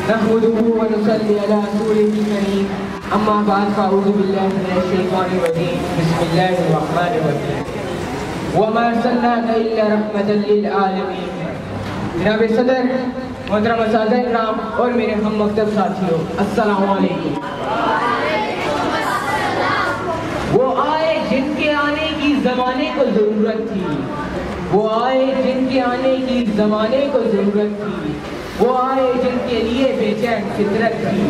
نحمده ونصلي على رسوله الكريم اما بعد فاعوذ بالله من الشيطان الرجيم بسم الله الرحمن الرحيم وما ارسلناك الا رحمة للعالمين. جناب صدر، محترم اساتذہ کرام اور میرے ہم مکتب ساتھیوں، السلام علیکم. وہ آئے جن کے آنے کی زمانے کو ضرورت تھی، وہ آئے جن کے آنے کی زمانے کو ضرورت تھی، وہ آئے جن کے لیے بے چین فطرت تھی،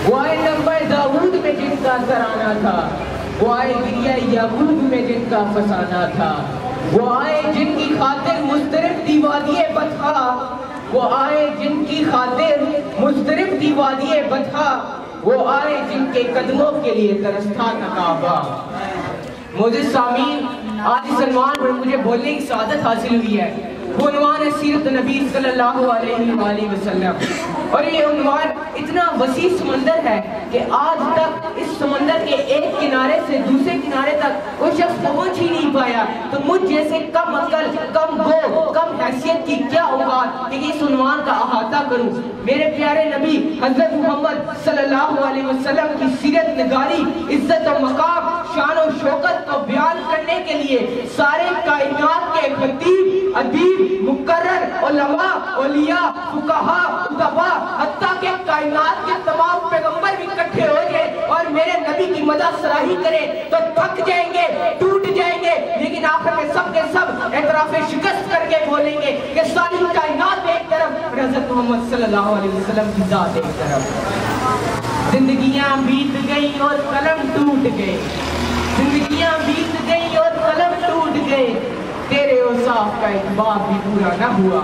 وہ آئے نمبر داؤد میں جن کا ترانہ تھا، وہ آئے گریہ یعقوب میں جن کا فسانہ تھا، وہ آئے جن کی خاطر مضطرب تھی وادی بطحا، وہ آئے جن کی خاطر مضطرب تھی وادی بطحا، وہ آئے جن کے قدموں کے لیے ترستا تھا کعبہ. معزز سامعین، آج اس عنوان پر مجھے بولنے کی سعادت حاصل ہوئی ہے. وہ عنوان ہے سیرت نبی صلی اللہ علیہ وآلہ وسلم. اور یہ عنوان اتنا وسیع سمندر ہے کہ آج تک اس سمندر کے ایک کنارے سے دوسرے کنارے تک وہ شخص پہنچ ہی نہیں پایا. تو مجھ جیسے کم عقل، کم گو، کم حیثیت کی کیا اوقات کہ اس عنوان کا احاطہ کروں. میرے پیارے نبی حضرت محمد صلی اللہ علیہ وسلم کی سیرت نگاری، عزت و مقام، شان و شوکت کو بیان کرنے کے لیے سارے کائنات کے خطیب، ادیب، مقرر، علماء، اولیاء، فقہا، ادبا، حتیٰ کہ کائنات کے تمام پیغمبر بھی اکٹھے ہو جائے اور میرے نبی کی مدح سراہی کرے تو تھک جائیں گے، ٹوٹ جائیں گے، لیکن آخر میں سب کے سب اعتراف شکست کر کے بولیں گے کہ ساری کائنات ایک طرف، حضرت محمد صلی اللہ علیہ وسلم کی ذات ایک طرف. زندگیاں بیت گئی اور قلم ٹوٹ گئے، زندگیاں بیت گئی اور قلم ٹوٹ گئے، تیرے اوصاف کا ایک باب بھی پورا نہ ہوا.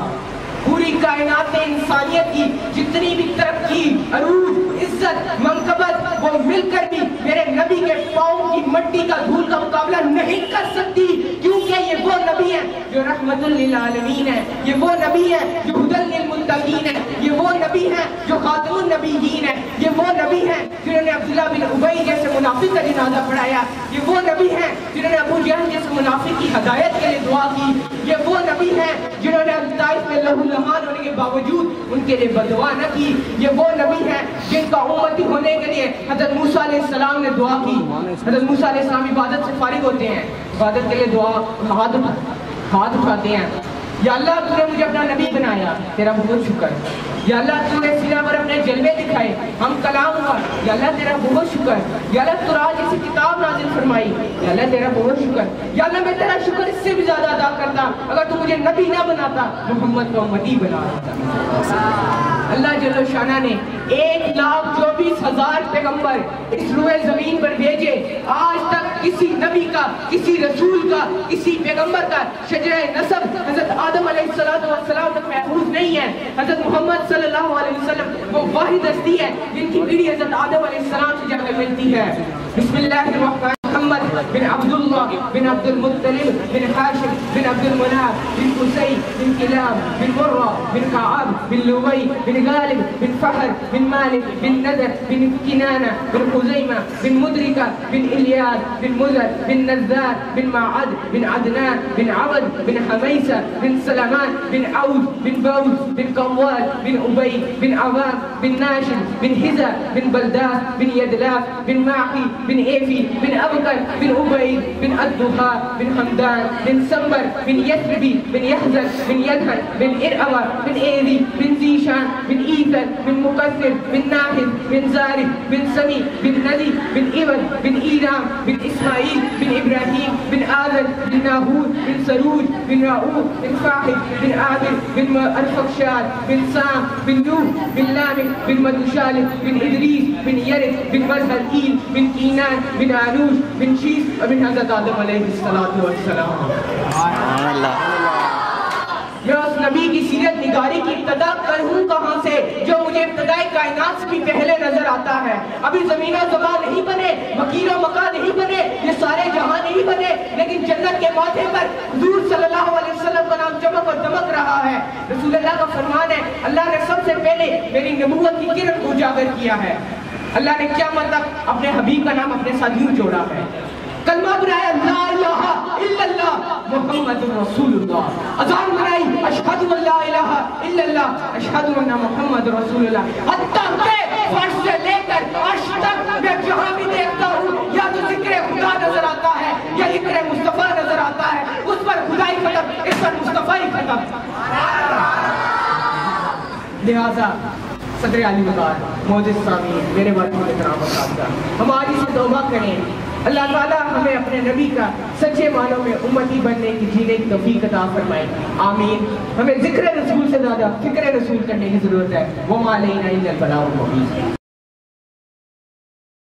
پوری کائنات انسانیت کی جتنی بھی ترقی، عروج، عزت، منقبت، وہ مل کر بھی میرے نبی کے پاؤں کی مٹی کا دھول کا مقابلہ نہیں کر سکتی، کیونکہ یہ وہ نبی ہے جو رحمت للعالمین ہے، یہ وہ نبی ہے جو ہدی للمتقین ہے، یہ وہ نبی ہے جو خاتم النبیین ہے، یہ وہ نبی ہے جنہوں نے عبداللہ بن ابی جیسے منافق کا جنازہ پڑھایا، یہ وہ نبی ہے جنہوں نے ابو جہل جیسے منافق کی ہدایت کے لیے دعا کی، یہ وہ نبی ہے جنہوں نے طائف میں لہو لہان ہونے کے باوجود ان کے لیے بددعا نہ کی، یہ وہ نبی ہے جن کا امتی ہونے کے لیے حضرت موسیٰ علیہ السلام نے دعا کی. حضرت موسیٰ علیہ السلام عبادت سے فارغ ہوتے ہیں، عبادت کے لیے دعا ہاتھ اٹھاتے ہیں. یا اللہ تو نے مجھے اپنا نبی بنایا، تیرا بہت شکر. یا اللہ تو نے سینہ پر اپنے جلوے دکھائے، ہم کلام ہوا، یا اللہ تیرا بہت شکر. یا اللہ تو آج اسی کتاب نازل فرمائی، یا اللہ تیرا بہت شکر. یا اللہ میں تیرا شکر اس سے بھی زیادہ ادا کرتا اگر تو مجھے نبی نہ بناتا، محمد کو امتی بنا دیتا. اللہ جل شانہ نے 1,24,000 پیغمبر اس روئے زمین پر بھیجے، آج تک کسی نبی کا، کسی رسول کا، کسی پیغمبر کا شجرہ نسب حضرت آدم علیہ السلام تک محفوظ نہیں ہے. حضرت محمد صلی اللہ علیہ وسلم وہ واحد ہستی ہے جن کی پیڑھی حضرت آدم علیہ السلام سے جا کر ملتی ہے. بسم اللہ الرحمن محمد بن عبداللہ بن عبد المطلب بن حاشم بن عبد المناف بن قصي بن كلاب بن مرة بن كعب بن لؤي بن غالب بن فهر بن مالك بن نذر بن كنانة بن خزيمة بن مدركة بن إلياس بن مزر بن نزار بن معد بن عدنان بن عبد بن حميسة بن سلمان بن عوز بن بوز بن قوال بن أبي بن عوام بن ناشد بن حزة بن بلداس بن يدلاف بن معقي بن إيفي بن أبكر بن عبيد بن الدخاء بن حمدان بن سمبر بن يثربي بن يحزن بن يدهن بن إرأوى بن إيذي بن زيشان بن إيثر بن مقصر بن ناهد بن زارب بن سمي بن ندي بن إبن بن إيرام بن إسماعيل بن إبراهيم بن آذر بن ناهود بن سروج بن رؤوف بن فاحد بن عامر بن الفقشار بن سام بن نوح بن لامك بن مدوشالك بن إدريس بن يرد بن مزهل بن كينان بن آنوش بن شیس اور بن حضرت آدم علیہ السلام. میں اس نبی کی سیرت نگاری کی ابتدا کروں کہاں سے جو مجھے ابتدائی کائنات سے بھی پہلے نظر آتا ہے. ابھی زمین و زمان نہیں بنے، مکین و مکان نہیں بنے، یہ سارے جہاں نہیں بنے، لیکن جنت کے ماتھے پر حضور صلی اللہ علیہ وسلم کا نام چمک اور دمک رہا ہے. رسول اللہ کا فرمان ہے اللہ نے سب سے پہلے میری نبوت کی کرن کو اجاگر کیا ہے. اللہ نے قیامت تک اپنے حبیب کا نام اپنے ساتھ یوں جوڑا ہے. کلمہ بنایا لا الہ الا اللہ محمد رسول اللہ. اذان بنائی اشہد ان لا الہ الا اللہ اشہد ان محمد رسول اللہ. حتیٰ کہ فرش سے لے کر عرش تک میں جہاں بھی دیکھتا ہوں یا تو ذکر خدا نظر آتا ہے یا ذکر مصطفیٰ نظر آتا ہے. اس پر خدائی ختم, اس پر مصطفیٰ ختم. لہذا صدر علی مقام معزز سامعین میرے وقت میں احترام و ہم آج سے توبہ کریں. اللہ تعالیٰ ہمیں اپنے نبی کا سچے معنوں میں امتی بننے کی جینے کی توفیق عطا فرمائے. آمین. ہمیں ذکر رسول سے زیادہ فکر رسول کرنے کی ضرورت ہے. وما علینا الا البلاغ المبین.